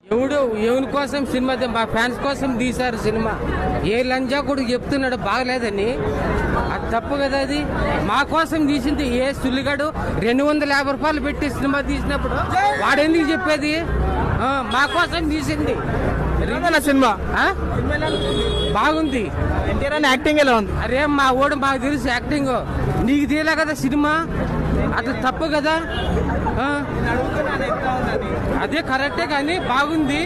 ఎవరి కోసం సినిమా మా ఫ్యాన్స్ కోసం తీశారు సినిమా. ఏ లంజా కూడా చెప్తున్నాడు బాగలేదని, అది తప్పు కదా. అది మా కోసం తీసింది. ఏ సుల్లిగాడు 250 రూపాయలు పెట్టి సినిమా తీసినప్పుడు వాడెందుకు చెప్పేది? మా కోసం తీసింది సినిమా బాగుంది. యాక్టింగ్ ఎలా ఉంది? అరే మా ఓడు మాకు తెలుసు యాక్టింగ్, నీకు తీయలే కదా సినిమా, అది తప్పు కదా. అదే కరెక్టే కానీ బాగుంది.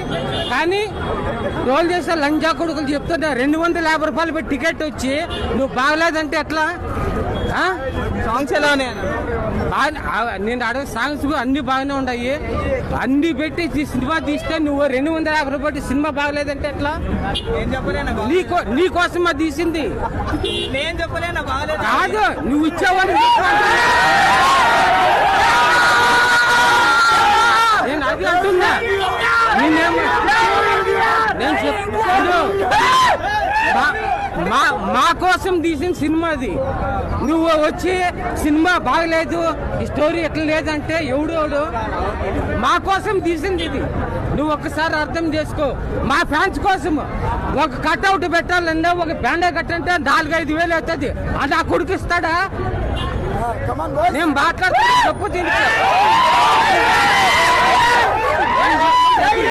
కానీ రోల్ చేసే లంజా కొడుకులు చెప్తున్నా 250 రూపాయలు పెట్టి టికెట్ వచ్చి నువ్వు బాగలేదంటే ఎట్లా? సాంగ్స్ ఎలా ఉన్నాయి? నేను అడిగే సాంగ్స్ అన్ని బాగానే ఉన్నాయి. అన్ని పెట్టి సినిమా తీస్తే నువ్వు 250 రూపాయలు సినిమా బాగలేదంటే ఎట్లా? నీ కోసం అది తీసింది కాదు, నువ్వు ఇచ్చేవాడు. నేను అది అంటున్నా. నేను చెప్తాను మా కోసం తీసిన సినిమా అది. నువ్వు వచ్చి సినిమా బాగలేదు, ఈ స్టోరీ ఎట్లా లేదంటే ఎవడు మా కోసం తీసింది ఇది. నువ్వు ఒక్కసారి అర్థం చేసుకో. మా ఫ్యాన్స్ కోసం ఒక కట్అవుట్ పెట్టాలన్నా ఒక బ్యాండే కట్టంటే 4-5 వేలు అవుతుంది. అది ఆ కొడుకు ఇస్తాడా? నేను మాట్లాడుతున్నా, చెప్పు దీనికి.